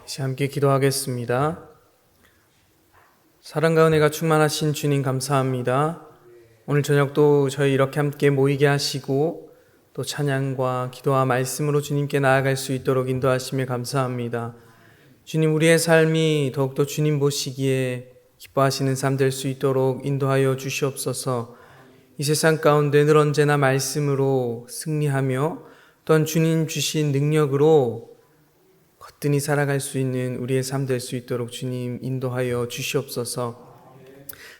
다시 함께 기도하겠습니다. 사랑과 은혜가 충만하신 주님 감사합니다. 오늘 저녁도 저희 이렇게 함께 모이게 하시고 또 찬양과 기도와 말씀으로 주님께 나아갈 수 있도록 인도하심에 감사합니다. 주님, 우리의 삶이 더욱더 주님 보시기에 기뻐하시는 삶 될 수 있도록 인도하여 주시옵소서. 이 세상 가운데 늘 언제나 말씀으로 승리하며 또한 주님 주신 능력으로 거뜬히 살아갈 수 있는 우리의 삶 될 수 있도록 주님 인도하여 주시옵소서.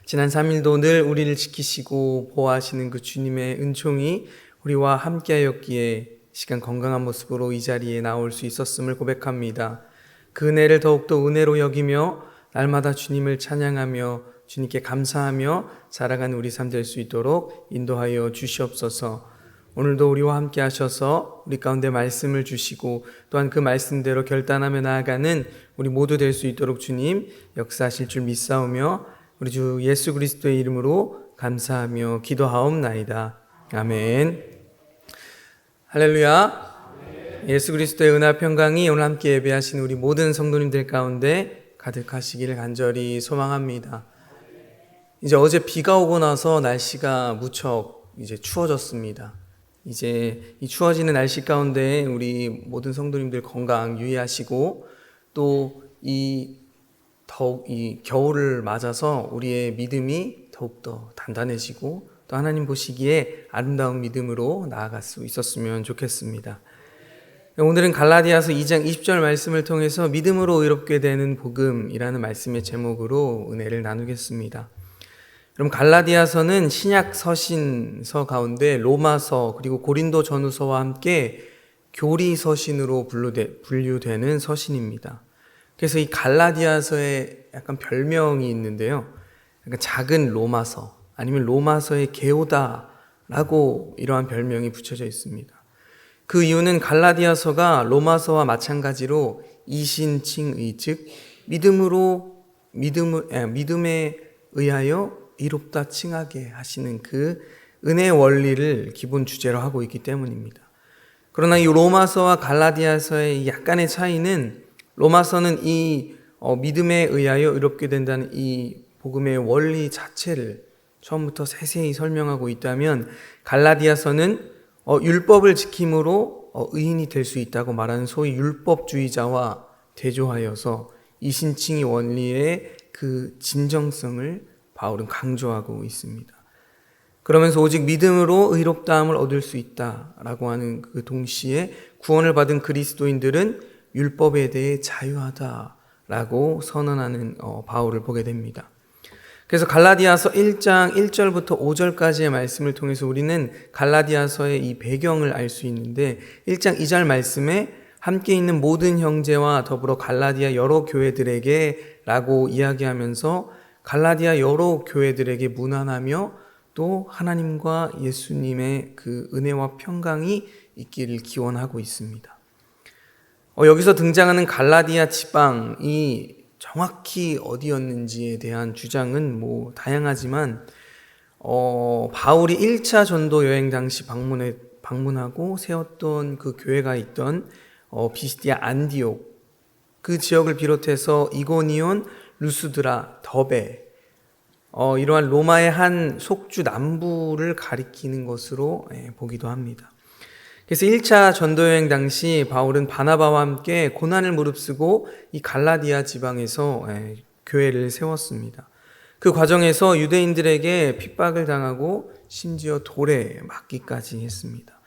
지난 3일도 늘 우리를 지키시고 보호하시는 그 주님의 은총이 우리와 함께하였기에 시간 건강한 모습으로 이 자리에 나올 수 있었음을 고백합니다. 그 은혜를 더욱더 은혜로 여기며 날마다 주님을 찬양하며 주님께 감사하며 살아가는 우리 삶 될 수 있도록 인도하여 주시옵소서. 오늘도 우리와 함께 하셔서 우리 가운데 말씀을 주시고 또한 그 말씀대로 결단하며 나아가는 우리 모두 될 수 있도록 주님 역사하실 줄 믿사오며 우리 주 예수 그리스도의 이름으로 감사하며 기도하옵나이다. 아멘. 할렐루야. 예수 그리스도의 은혜와 평강이 오늘 함께 예배하신 우리 모든 성도님들 가운데 가득하시기를 간절히 소망합니다. 이제 어제 비가 오고 나서 날씨가 무척 이제 추워졌습니다. 이제 이 추워지는 날씨 가운데 우리 모든 성도님들 건강 유의하시고 또 더욱 이 겨울을 맞아서 우리의 믿음이 더욱더 단단해지고 또 하나님 보시기에 아름다운 믿음으로 나아갈 수 있었으면 좋겠습니다. 오늘은 갈라디아서 2장 20절 말씀을 통해서 믿음으로 의롭게 되는 복음이라는 말씀의 제목으로 은혜를 나누겠습니다. 그럼 갈라디아서는 신약 서신서 가운데 로마서 그리고 고린도 전후서와 함께 교리 서신으로 분류되는 서신입니다. 그래서 이 갈라디아서에 약간 별명이 있는데요. 약간 작은 로마서 아니면 로마서의 게오다라고 이러한 별명이 붙여져 있습니다. 그 이유는 갈라디아서가 로마서와 마찬가지로 이신칭의 즉 믿음에 의하여 이롭다 칭하게 하시는 그 은혜의 원리를 기본 주제로 하고 있기 때문입니다. 그러나 이 로마서와 갈라디아서의 약간의 차이는 로마서는 이 믿음에 의하여 의롭게 된다는 이 복음의 원리 자체를 처음부터 세세히 설명하고 있다면 갈라디아서는 율법을 지킴으로 의인이 될 수 있다고 말하는 소위 율법주의자와 대조하여서 이신칭의 원리의 그 진정성을 바울은 강조하고 있습니다. 그러면서 오직 믿음으로 의롭다함을 얻을 수 있다라고 하는 그 동시에 구원을 받은 그리스도인들은 율법에 대해 자유하다라고 선언하는 바울을 보게 됩니다. 그래서 갈라디아서 1장 1절부터 5절까지의 말씀을 통해서 우리는 갈라디아서의 이 배경을 알 수 있는데 1장 2절 말씀에 함께 있는 모든 형제와 더불어 갈라디아 여러 교회들에게 라고 이야기하면서 갈라디아 여러 교회들에게 문안하며 또 하나님과 예수님의 그 은혜와 평강이 있기를 기원하고 있습니다. 여기서 등장하는 갈라디아 지방이 정확히 어디였는지에 대한 주장은 다양하지만 바울이 1차 전도 여행 당시 방문하고 세웠던 그 교회가 있던 비시디아 안디옥 그 지역을 비롯해서 이고니온, 루스드라, 더베 이러한 로마의 한 속주 남부를 가리키는 것으로 보기도 합니다. 그래서 1차 전도여행 당시 바울은 바나바와 함께 고난을 무릅쓰고 이 갈라디아 지방에서 교회를 세웠습니다. 그 과정에서 유대인들에게 핍박을 당하고 심지어 돌에 맞기까지 했습니다.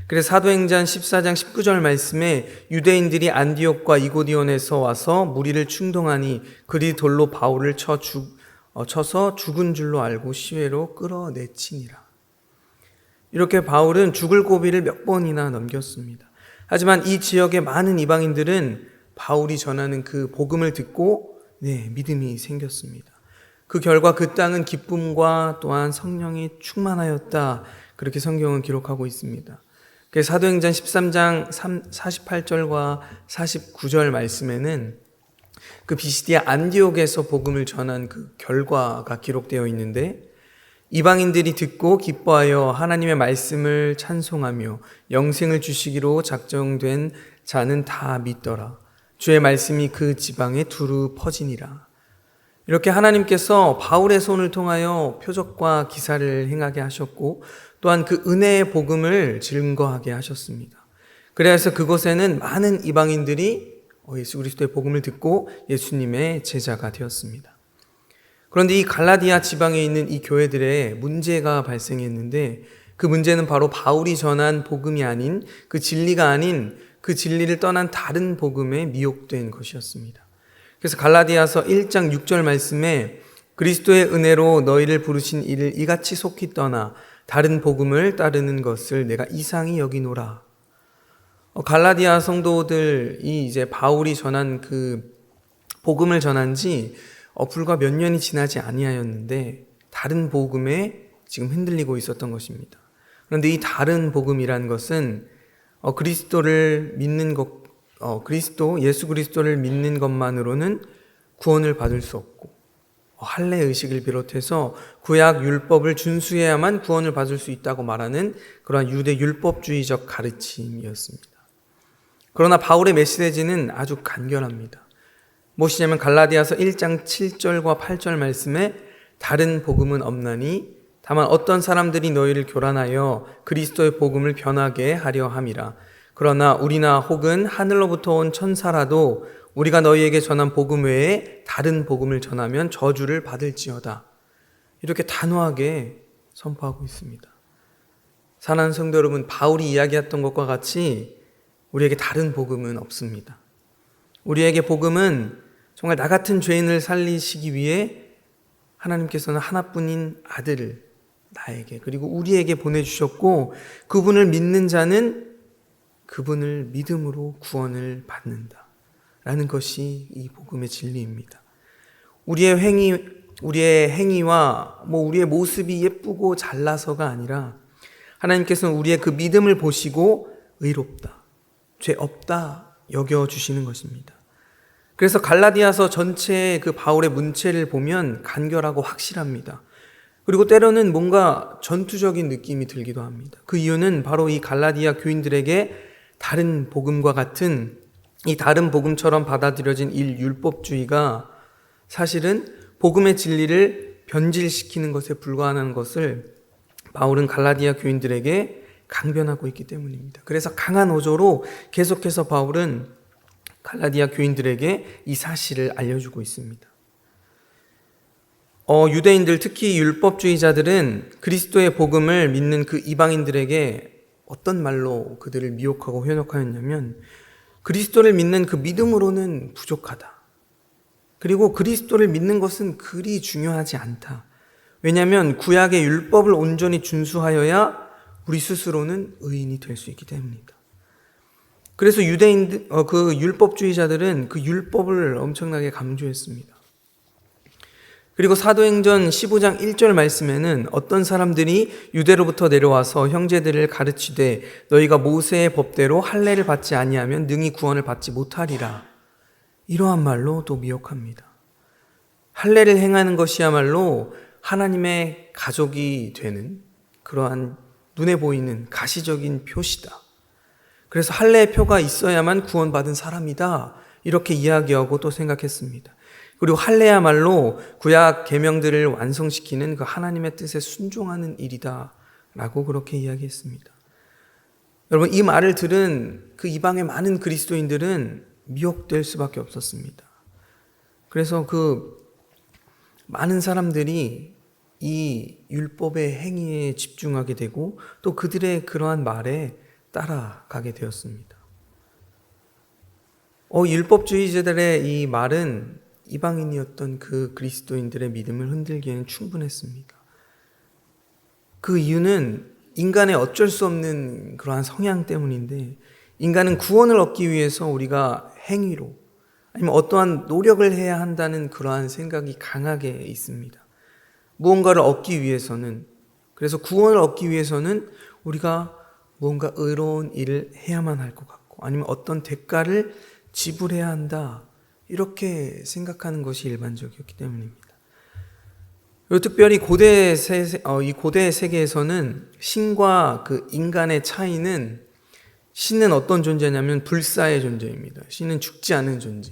그래서 사도행전 14장 19절 말씀에 유대인들이 안디옥과 이고디온에서 와서 무리를 충동하니 그리 돌로 바울을 쳐서 죽은 줄로 알고 시외로 끌어내치니라. 이렇게 바울은 죽을 고비를 몇 번이나 넘겼습니다. 하지만 이 지역의 많은 이방인들은 바울이 전하는 그 복음을 듣고 믿음이 생겼습니다. 그 결과 그 땅은 기쁨과 또한 성령이 충만하였다. 그렇게 성경은 기록하고 있습니다. 사도행전 13장 48절과 49절 말씀에는 그 비시디아 안디옥에서 복음을 전한 그 결과가 기록되어 있는데 이방인들이 듣고 기뻐하여 하나님의 말씀을 찬송하며 영생을 주시기로 작정된 자는 다 믿더라. 주의 말씀이 그 지방에 두루 퍼지니라. 이렇게 하나님께서 바울의 손을 통하여 표적과 기사를 행하게 하셨고 또한 그 은혜의 복음을 증거하게 하셨습니다. 그래서 그곳에는 많은 이방인들이 예수 그리스도의 복음을 듣고 예수님의 제자가 되었습니다. 그런데 이 갈라디아 지방에 있는 이 교회들의 문제가 발생했는데 그 문제는 바로 바울이 전한 복음이 아닌 그 진리가 아닌 그 진리를 떠난 다른 복음에 미혹된 것이었습니다. 그래서 갈라디아서 1장 6절 말씀에 그리스도의 은혜로 너희를 부르신 이를 이같이 속히 떠나 다른 복음을 따르는 것을 내가 이상히 여기노라. 갈라디아 성도들이 이제 바울이 전한 그 복음을 전한 지 불과 몇 년이 지나지 아니하였는데 다른 복음에 지금 흔들리고 있었던 것입니다. 그런데 이 다른 복음이라는 것은 그리스도를 믿는 것, 예수 그리스도를 믿는 것만으로는 구원을 받을 수 없고 할례 의식을 비롯해서 구약 율법을 준수해야만 구원을 받을 수 있다고 말하는 그러한 유대 율법주의적 가르침이었습니다. 그러나 바울의 메시지는 아주 간결합니다. 무엇이냐면 갈라디아서 1장 7절과 8절 말씀에 다른 복음은 없나니 다만 어떤 사람들이 너희를 교란하여 그리스도의 복음을 변하게 하려 함이라. 그러나 우리나 혹은 하늘로부터 온 천사라도 우리가 너희에게 전한 복음 외에 다른 복음을 전하면 저주를 받을지어다. 이렇게 단호하게 선포하고 있습니다. 사랑하는 성도 여러분, 바울이 이야기했던 것과 같이 우리에게 다른 복음은 없습니다. 우리에게 복음은 정말 나 같은 죄인을 살리시기 위해 하나님께서는 하나뿐인 아들을 나에게 그리고 우리에게 보내주셨고 그분을 믿는 자는 그분을 믿음으로 구원을 받는다 라는 것이 이 복음의 진리입니다. 우리의 행위와 우리의 모습이 예쁘고 잘나서가 아니라 하나님께서는 우리의 그 믿음을 보시고 의롭다, 죄 없다 여겨주시는 것입니다. 그래서 갈라디아서 전체의 그 바울의 문체를 보면 간결하고 확실합니다. 그리고 때로는 뭔가 전투적인 느낌이 들기도 합니다. 그 이유는 바로 이 갈라디아 교인들에게 다른 복음과 같은 이 다른 복음처럼 받아들여진 율법주의가 사실은 복음의 진리를 변질시키는 것에 불과하는 것을 바울은 갈라디아 교인들에게 강변하고 있기 때문입니다. 그래서 강한 어조로 계속해서 바울은 갈라디아 교인들에게 이 사실을 알려주고 있습니다. 유대인들, 특히 율법주의자들은 그리스도의 복음을 믿는 그 이방인들에게 어떤 말로 그들을 미혹하고 현혹하였냐면 그리스도를 믿는 그 믿음으로는 부족하다. 그리고 그리스도를 믿는 것은 그리 중요하지 않다. 왜냐하면 구약의 율법을 온전히 준수하여야 우리 스스로는 의인이 될 수 있기 때문이다. 그래서 유대인들, 그 율법주의자들은 그 율법을 엄청나게 강조했습니다. 그리고 사도행전 15장 1절 말씀에는 어떤 사람들이 유대로부터 내려와서 형제들을 가르치되 너희가 모세의 법대로 할례를 받지 아니하면 능히 구원을 받지 못하리라. 이러한 말로 또 미혹합니다. 할례를 행하는 것이야말로 하나님의 가족이 되는 그러한 눈에 보이는 가시적인 표시다. 그래서 할례의 표가 있어야만 구원받은 사람이다. 이렇게 이야기하고 또 생각했습니다. 그리고 할례야말로 구약 계명들을 완성시키는 그 하나님의 뜻에 순종하는 일이다 라고 그렇게 이야기했습니다. 여러분, 이 말을 들은 그 이방의 많은 그리스도인들은 미혹될 수밖에 없었습니다. 그래서 그 많은 사람들이 이 율법의 행위에 집중하게 되고 또 그들의 그러한 말에 따라가게 되었습니다. 율법주의자들의 이 말은 이방인이었던 그 그리스도인들의 믿음을 흔들기에는 충분했습니다. 그 이유는 인간의 어쩔 수 없는 그러한 성향 때문인데 인간은 구원을 얻기 위해서 우리가 행위로 아니면 어떠한 노력을 해야 한다는 그러한 생각이 강하게 있습니다. 무언가를 얻기 위해서는, 그래서 구원을 얻기 위해서는 우리가 무언가 의로운 일을 해야만 할 것 같고 아니면 어떤 대가를 지불해야 한다 이렇게 생각하는 것이 일반적이었기 때문입니다. 그리고 특별히 이 고대 세계에서는 신과 그 인간의 차이는 신은 어떤 존재냐면 불사의 존재입니다. 신은 죽지 않은 존재.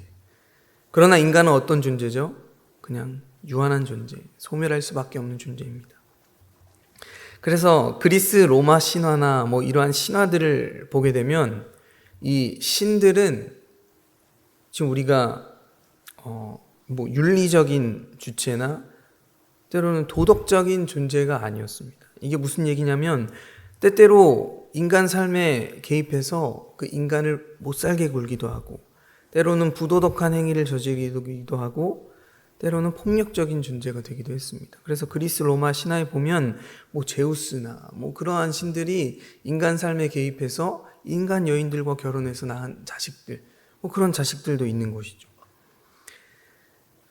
그러나 인간은 어떤 존재죠? 그냥 유한한 존재, 소멸할 수밖에 없는 존재입니다. 그래서 그리스 로마 신화나 이러한 신화들을 보게 되면 이 신들은 지금 우리가 윤리적인 주체나 때로는 도덕적인 존재가 아니었습니다. 이게 무슨 얘기냐면 때때로 인간 삶에 개입해서 그 인간을 못 살게 굴기도 하고, 때로는 부도덕한 행위를 저지르기도 하고, 때로는 폭력적인 존재가 되기도 했습니다. 그래서 그리스 로마 신화에 보면 제우스나 그러한 신들이 인간 삶에 개입해서 인간 여인들과 결혼해서 낳은 자식들, 그런 자식들도 있는 것이죠.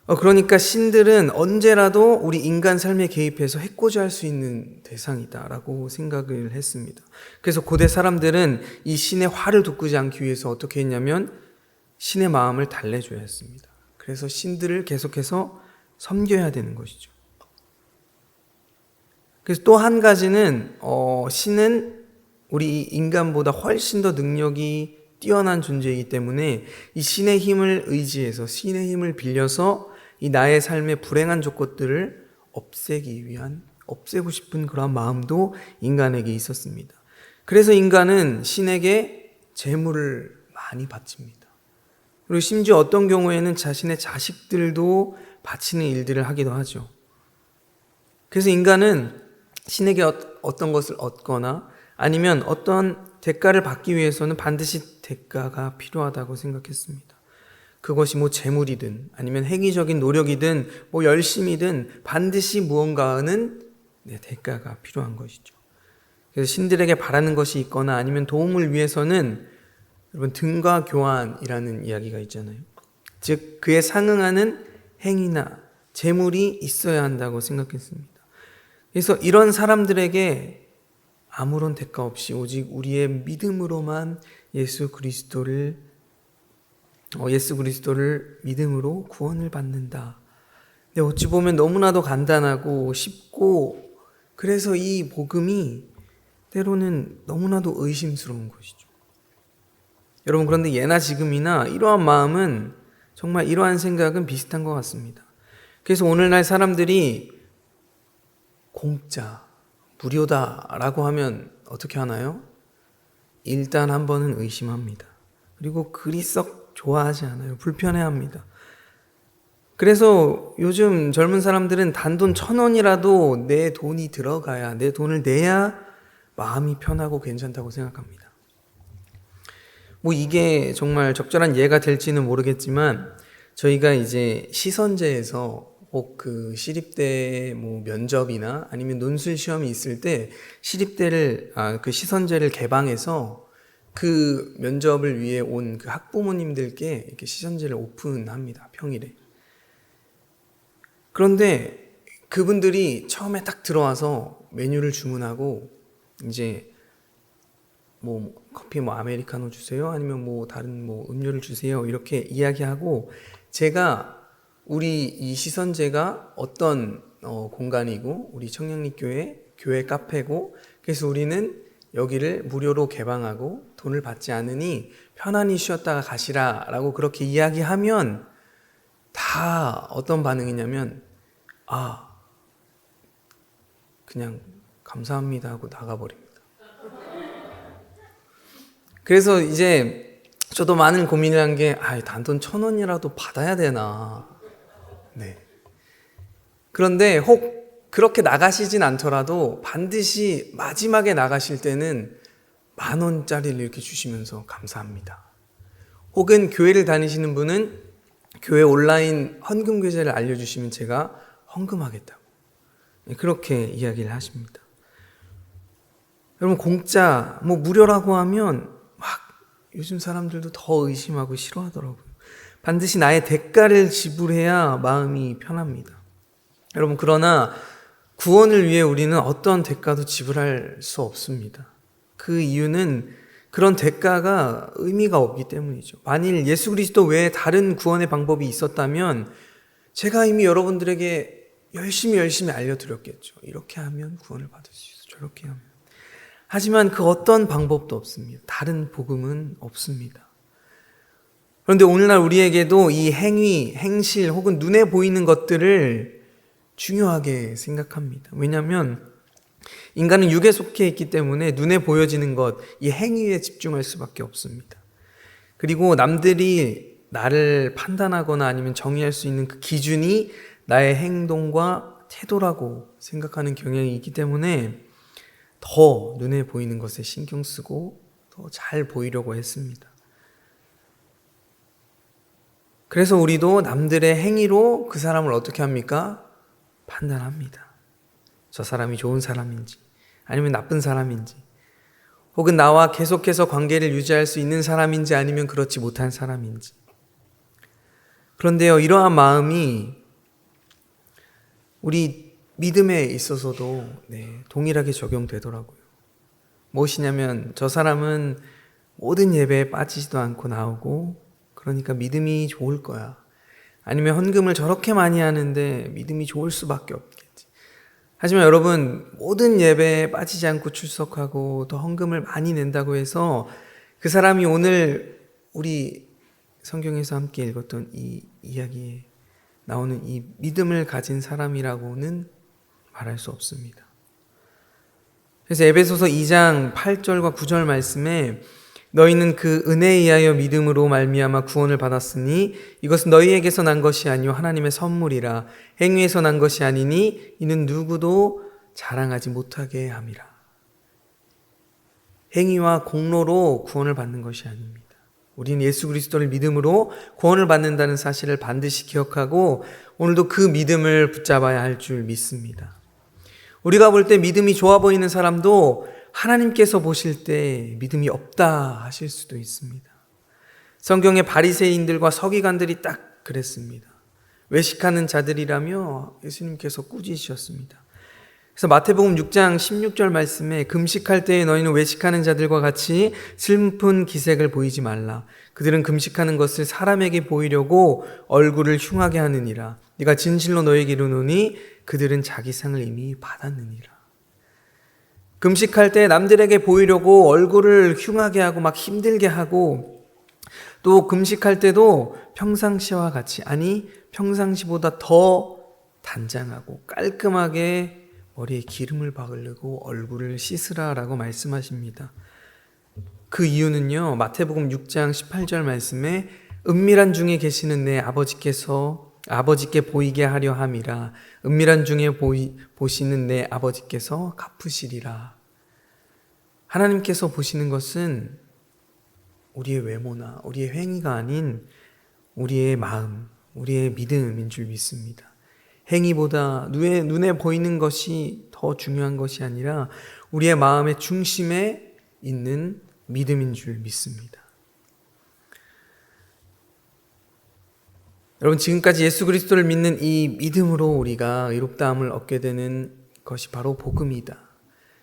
그러니까 신들은 언제라도 우리 인간 삶에 개입해서 해코지할 수 있는 대상이다라고 생각을 했습니다. 그래서 고대 사람들은 이 신의 화를 돋구지 않기 위해서 어떻게 했냐면 신의 마음을 달래줘야 했습니다. 그래서 신들을 계속해서 섬겨야 되는 것이죠. 그래서 또 한 가지는 신은 우리 인간보다 훨씬 더 능력이 뛰어난 존재이기 때문에 이 신의 힘을 의지해서, 신의 힘을 빌려서 이 나의 삶의 불행한 조건들을 없애고 싶은 그런 마음도 인간에게 있었습니다. 그래서 인간은 신에게 재물을 많이 바칩니다. 그리고 심지어 어떤 경우에는 자신의 자식들도 바치는 일들을 하기도 하죠. 그래서 인간은 신에게 어떤 것을 얻거나 아니면 어떤 대가를 받기 위해서는 반드시 대가가 필요하다고 생각했습니다. 그것이 재물이든 아니면 행위적인 노력이든 열심이든 반드시 무언가는 대가가 필요한 것이죠. 그래서 신들에게 바라는 것이 있거나 아니면 도움을 위해서는 여러분 등가 교환이라는 이야기가 있잖아요. 즉 그에 상응하는 행위나 재물이 있어야 한다고 생각했습니다. 그래서 이런 사람들에게 아무런 대가 없이 오직 우리의 믿음으로만 예수 그리스도를 믿음으로 구원을 받는다. 근데 어찌 보면 너무나도 간단하고 쉽고, 그래서 이 복음이 때로는 너무나도 의심스러운 것이죠. 여러분, 그런데 예나 지금이나 이러한 마음은, 정말 이러한 생각은 비슷한 것 같습니다. 그래서 오늘날 사람들이 공짜, 무료다라고 하면 어떻게 하나요? 일단 한 번은 의심합니다. 그리고 그리 썩 좋아하지 않아요. 불편해합니다. 그래서 요즘 젊은 사람들은 단돈 1,000원이라도 내 돈이 들어가야, 내 돈을 내야 마음이 편하고 괜찮다고 생각합니다. 이게 정말 적절한 예가 될지는 모르겠지만, 저희가 이제 시선제에서 꼭 그 시립대 면접이나 아니면 논술 시험이 있을 때 그 시선제를 개방해서 그 면접을 위해 온 그 학부모님들께 이렇게 시선제를 오픈합니다. 평일에. 그런데 그분들이 처음에 딱 들어와서 메뉴를 주문하고 이제 커피 아메리카노 주세요, 아니면 다른 음료를 주세요, 이렇게 이야기하고, 제가 우리 이 시선제가 어떤 공간이고 우리 청량리교회 카페고, 그래서 우리는 여기를 무료로 개방하고 돈을 받지 않으니 편안히 쉬었다가 가시라라고 그렇게 이야기하면 다 어떤 반응이냐면 그냥 감사합니다 하고 나가버립니다. 그래서 이제 저도 많은 고민을 한 게 단돈 1,000원이라도 받아야 되나. 네. 그런데 혹 그렇게 나가시진 않더라도 반드시 마지막에 나가실 때는 10,000원짜리를 이렇게 주시면서 감사합니다. 혹은 교회를 다니시는 분은 교회 온라인 헌금 계좌를 알려주시면 제가 헌금하겠다고 그렇게 이야기를 하십니다. 여러분, 공짜 무료라고 하면 요즘 사람들도 더 의심하고 싫어하더라고요. 반드시 나의 대가를 지불해야 마음이 편합니다. 여러분, 그러나 구원을 위해 우리는 어떤 대가도 지불할 수 없습니다. 그 이유는 그런 대가가 의미가 없기 때문이죠. 만일 예수 그리스도 외에 다른 구원의 방법이 있었다면 제가 이미 여러분들에게 열심히 알려드렸겠죠. 이렇게 하면 구원을 받을 수 있어, 저렇게 하면. 하지만 그 어떤 방법도 없습니다. 다른 복음은 없습니다. 그런데 오늘날 우리에게도 이 행위, 행실 혹은 눈에 보이는 것들을 중요하게 생각합니다. 왜냐하면 인간은 육에 속해 있기 때문에 눈에 보여지는 것, 이 행위에 집중할 수밖에 없습니다. 그리고 남들이 나를 판단하거나 아니면 정의할 수 있는 그 기준이 나의 행동과 태도라고 생각하는 경향이 있기 때문에 더 눈에 보이는 것에 신경 쓰고 더 잘 보이려고 했습니다. 그래서 우리도 남들의 행위로 그 사람을 어떻게 합니까? 판단합니다. 저 사람이 좋은 사람인지 아니면 나쁜 사람인지 혹은 나와 계속해서 관계를 유지할 수 있는 사람인지 아니면 그렇지 못한 사람인지. 그런데요, 이러한 마음이 우리 믿음에 있어서도 동일하게 적용되더라고요. 무엇이냐면 저 사람은 모든 예배에 빠지지도 않고 나오고 그러니까 믿음이 좋을 거야. 아니면 헌금을 저렇게 많이 하는데 믿음이 좋을 수밖에 없겠지. 하지만 여러분, 모든 예배에 빠지지 않고 출석하고 또 헌금을 많이 낸다고 해서 그 사람이 오늘 우리 성경에서 함께 읽었던 이 이야기에 나오는 이 믿음을 가진 사람이라고는 말할 수 없습니다. 그래서 에베소서 2장 8절과 9절 말씀에 너희는 그 은혜에 의하여 믿음으로 말미암아 구원을 받았으니 이것은 너희에게서 난 것이 아니요 하나님의 선물이라. 행위에서 난 것이 아니니 이는 누구도 자랑하지 못하게 함이라. 행위와 공로로 구원을 받는 것이 아닙니다. 우리는 예수 그리스도를 믿음으로 구원을 받는다는 사실을 반드시 기억하고 오늘도 그 믿음을 붙잡아야 할 줄 믿습니다. 우리가 볼 때 믿음이 좋아 보이는 사람도 하나님께서 보실 때 믿음이 없다 하실 수도 있습니다. 성경의 바리새인들과 서기관들이 딱 그랬습니다. 외식하는 자들이라며 예수님께서 꾸짖으셨습니다. 그래서 마태복음 6장 16절 말씀에 금식할 때에 너희는 외식하는 자들과 같이 슬픈 기색을 보이지 말라. 그들은 금식하는 것을 사람에게 보이려고 얼굴을 흉하게 하느니라. 네가 진실로 너희에게 이르노니 그들은 자기 상을 이미 받았느니라. 금식할 때 남들에게 보이려고 얼굴을 흉하게 하고 막 힘들게 하고 또 금식할 때도 평상시와 같이 아니 평상시보다 더 단장하고 깔끔하게 머리에 기름을 바르고 얼굴을 씻으라라고 말씀하십니다. 그 이유는요, 마태복음 6장 18절 말씀에 은밀한 중에 계시는 내 아버지께 보이게 하려 함이라. 은밀한 중에 보시는 내 아버지께서 갚으시리라. 하나님께서 보시는 것은 우리의 외모나 우리의 행위가 아닌 우리의 마음, 우리의 믿음인 줄 믿습니다. 행위보다 눈에 보이는 것이 더 중요한 것이 아니라 우리의 마음의 중심에 있는 믿음인 줄 믿습니다. 여러분, 지금까지 예수 그리스도를 믿는 이 믿음으로 우리가 의롭다함을 얻게 되는 것이 바로 복음이다.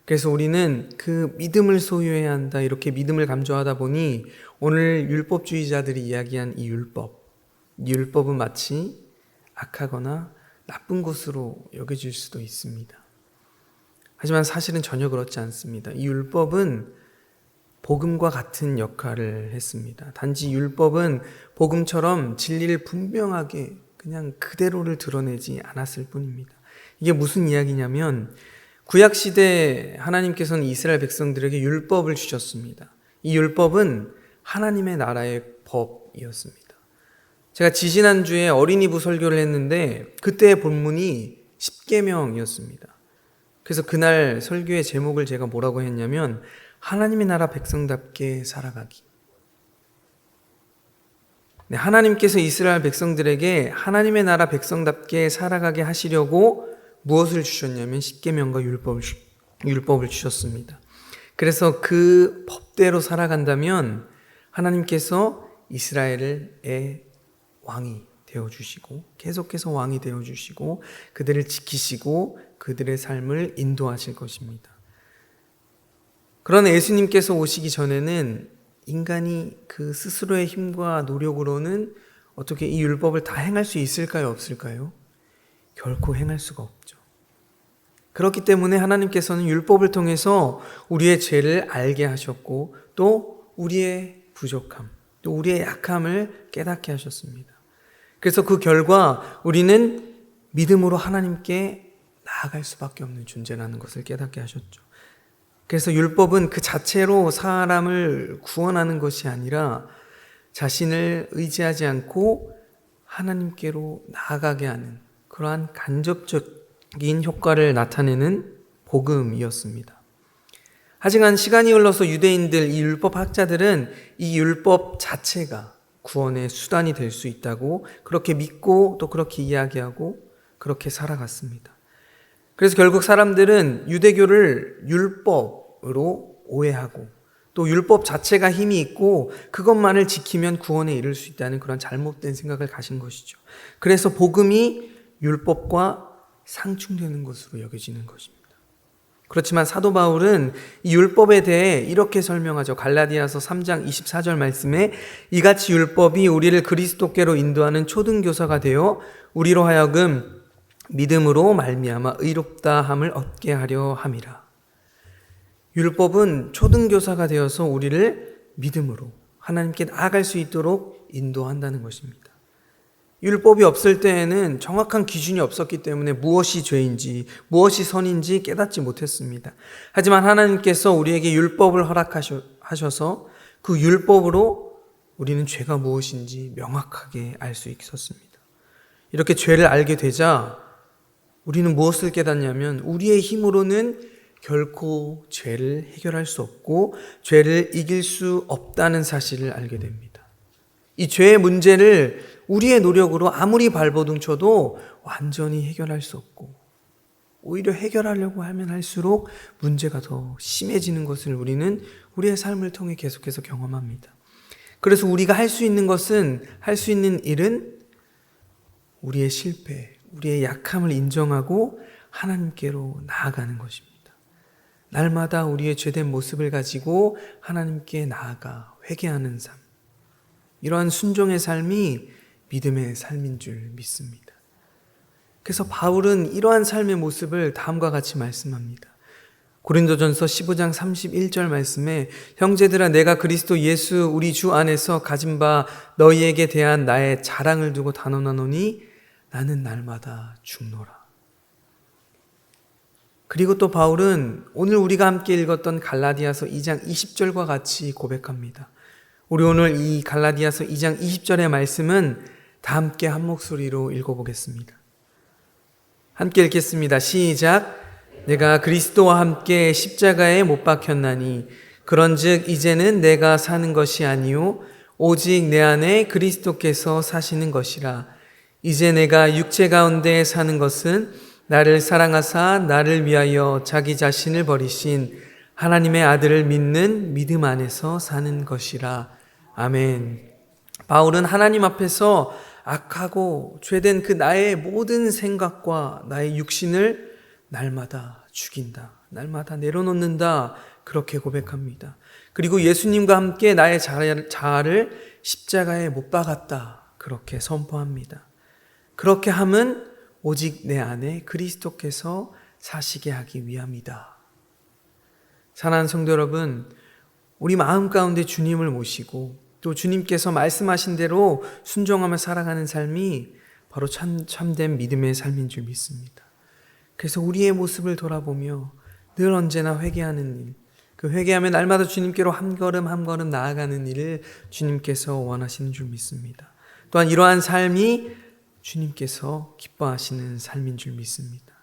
그래서 우리는 그 믿음을 소유해야 한다. 이렇게 믿음을 강조하다 보니 오늘 율법주의자들이 이야기한 이 율법은 마치 악하거나 나쁜 것으로 여겨질 수도 있습니다. 하지만 사실은 전혀 그렇지 않습니다. 이 율법은 복음과 같은 역할을 했습니다. 단지 율법은 복음처럼 진리를 분명하게 그냥 그대로를 드러내지 않았을 뿐입니다. 이게 무슨 이야기냐면 구약시대 하나님께서는 이스라엘 백성들에게 율법을 주셨습니다. 이 율법은 하나님의 나라의 법이었습니다. 제가 지지난주에 어린이부 설교를 했는데 그때의 본문이 십계명이었습니다. 그래서 그날 설교의 제목을 제가 뭐라고 했냐면 하나님의 나라 백성답게 살아가기. 하나님께서 이스라엘 백성들에게 하나님의 나라 백성답게 살아가게 하시려고 무엇을 주셨냐면 십계명과 율법을 주셨습니다. 그래서 그 법대로 살아간다면 하나님께서 이스라엘의 왕이 되어주시고 계속해서 왕이 되어주시고 그들을 지키시고 그들의 삶을 인도하실 것입니다. 그러나 예수님께서 오시기 전에는 인간이 그 스스로의 힘과 노력으로는 어떻게 이 율법을 다 행할 수 있을까요? 없을까요? 결코 행할 수가 없죠. 그렇기 때문에 하나님께서는 율법을 통해서 우리의 죄를 알게 하셨고 또 우리의 부족함, 또 우리의 약함을 깨닫게 하셨습니다. 그래서 그 결과 우리는 믿음으로 하나님께 나아갈 수밖에 없는 존재라는 것을 깨닫게 하셨죠. 그래서 율법은 그 자체로 사람을 구원하는 것이 아니라 자신을 의지하지 않고 하나님께로 나아가게 하는 그러한 간접적인 효과를 나타내는 복음이었습니다. 하지만 시간이 흘러서 유대인들, 이 율법 학자들은 이 율법 자체가 구원의 수단이 될 수 있다고 그렇게 믿고 또 그렇게 이야기하고 그렇게 살아갔습니다. 그래서 결국 사람들은 유대교를 율법으로 오해하고 또 율법 자체가 힘이 있고 그것만을 지키면 구원에 이를 수 있다는 그런 잘못된 생각을 가진 것이죠. 그래서 복음이 율법과 상충되는 것으로 여겨지는 것입니다. 그렇지만 사도 바울은 이 율법에 대해 이렇게 설명하죠. 갈라디아서 3장 24절 말씀에 이같이 율법이 우리를 그리스도께로 인도하는 초등교사가 되어 우리로 하여금 믿음으로 말미암아 의롭다함을 얻게 하려 함이라. 율법은 초등교사가 되어서 우리를 믿음으로 하나님께 나아갈 수 있도록 인도한다는 것입니다. 율법이 없을 때에는 정확한 기준이 없었기 때문에 무엇이 죄인지 무엇이 선인지 깨닫지 못했습니다. 하지만 하나님께서 우리에게 율법을 허락하셔서 그 율법으로 우리는 죄가 무엇인지 명확하게 알 수 있었습니다. 이렇게 죄를 알게 되자 우리는 무엇을 깨닫냐면 우리의 힘으로는 결코 죄를 해결할 수 없고 죄를 이길 수 없다는 사실을 알게 됩니다. 이 죄의 문제를 우리의 노력으로 아무리 발버둥 쳐도 완전히 해결할 수 없고 오히려 해결하려고 하면 할수록 문제가 더 심해지는 것을 우리는 우리의 삶을 통해 계속해서 경험합니다. 그래서 우리가 할 수 있는 것은, 할 수 있는 일은 우리의 실패, 우리의 약함을 인정하고 하나님께로 나아가는 것입니다. 날마다 우리의 죄된 모습을 가지고 하나님께 나아가 회개하는 삶. 이러한 순종의 삶이 믿음의 삶인 줄 믿습니다. 그래서 바울은 이러한 삶의 모습을 다음과 같이 말씀합니다. 고린도전서 15장 31절 말씀에 형제들아 내가 그리스도 예수 우리 주 안에서 가진 바 너희에게 대한 나의 자랑을 두고 단언하노니 나는 날마다 죽노라. 그리고 또 바울은 오늘 우리가 함께 읽었던 갈라디아서 2장 20절과 같이 고백합니다. 우리 오늘 이 갈라디아서 2장 20절의 말씀은 다 함께 한 목소리로 읽어보겠습니다. 함께 읽겠습니다. 시작. 내가 그리스도와 함께 십자가에 못 박혔나니 그런즉 이제는 내가 사는 것이 아니요 오직 내 안에 그리스도께서 사시는 것이라. 이제 내가 육체 가운데 사는 것은 나를 사랑하사 나를 위하여 자기 자신을 버리신 하나님의 아들을 믿는 믿음 안에서 사는 것이라. 아멘. 바울은 하나님 앞에서 악하고 죄된 그 나의 모든 생각과 나의 육신을 날마다 죽인다. 날마다 내려놓는다. 그렇게 고백합니다. 그리고 예수님과 함께 나의 자아를 십자가에 못 박았다. 그렇게 선포합니다. 그렇게 함은 오직 내 안에 그리스도께서 사시게 하기 위함이다. 사랑하는 성도 여러분, 우리 마음 가운데 주님을 모시고 또 주님께서 말씀하신 대로 순종하며 살아가는 삶이 바로 참된 믿음의 삶인 줄 믿습니다. 그래서 우리의 모습을 돌아보며 늘 언제나 회개하는 일, 그 회개하며 날마다 주님께로 한 걸음 한 걸음 나아가는 일을 주님께서 원하시는 줄 믿습니다. 또한 이러한 삶이 주님께서 기뻐하시는 삶인 줄 믿습니다.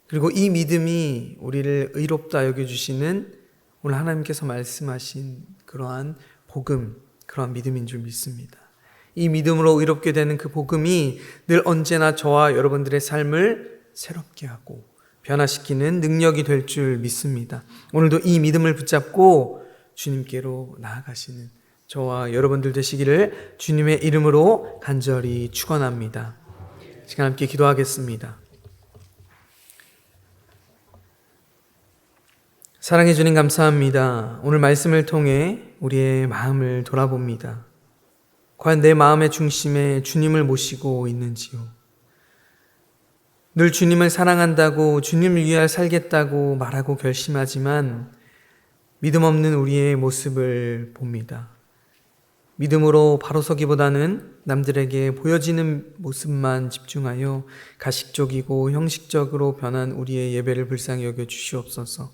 그리고 이 믿음이 우리를 의롭다 여겨주시는 오늘 하나님께서 말씀하신 그러한 복음, 그러한 믿음인 줄 믿습니다. 이 믿음으로 의롭게 되는 그 복음이 늘 언제나 저와 여러분들의 삶을 새롭게 하고 변화시키는 능력이 될 줄 믿습니다. 오늘도 이 믿음을 붙잡고 주님께로 나아가시는 저와 여러분들 되시기를 주님의 이름으로 간절히 축원합니다. 시간 함께 기도하겠습니다. 사랑해 주님 감사합니다. 오늘 말씀을 통해 우리의 마음을 돌아봅니다. 과연 내 마음의 중심에 주님을 모시고 있는지요? 늘 주님을 사랑한다고 주님을 위하여 살겠다고 말하고 결심하지만 믿음 없는 우리의 모습을 봅니다. 믿음으로 바로 서기보다는 남들에게 보여지는 모습만 집중하여 가식적이고 형식적으로 변한 우리의 예배를 불쌍히 여겨 주시옵소서.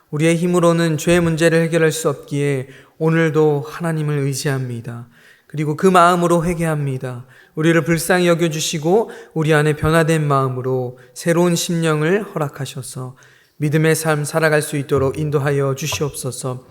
우리의 힘으로는 죄의 문제를 해결할 수 없기에 오늘도 하나님을 의지합니다. 그리고 그 마음으로 회개합니다. 우리를 불쌍히 여겨주시고 우리 안에 변화된 마음으로 새로운 심령을 허락하셔서 믿음의 삶 살아갈 수 있도록 인도하여 주시옵소서.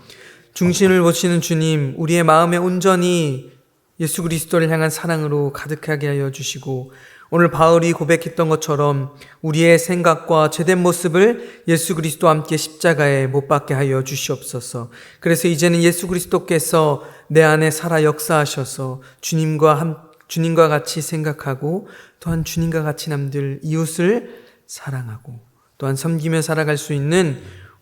중심을 보시는 주님, 우리의 마음에 온전히 예수 그리스도를 향한 사랑으로 가득하게 하여 주시고 오늘 바울이 고백했던 것처럼 우리의 생각과 죄된 모습을 예수 그리스도와 함께 십자가에 못 박게 하여 주시옵소서. 그래서 이제는 예수 그리스도께서 내 안에 살아 역사하셔서 주님과 같이 생각하고 또한 주님과 같이 남들 이웃을 사랑하고 또한 섬기며 살아갈 수 있는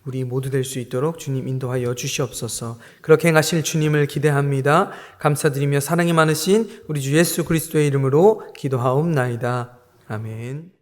우리 모두 될 수 있도록 주님 인도하여 주시옵소서. 그렇게 행하실 주님을 기대합니다. 감사드리며 사랑이 많으신 우리 주 예수 그리스도의 이름으로 기도하옵나이다. 아멘.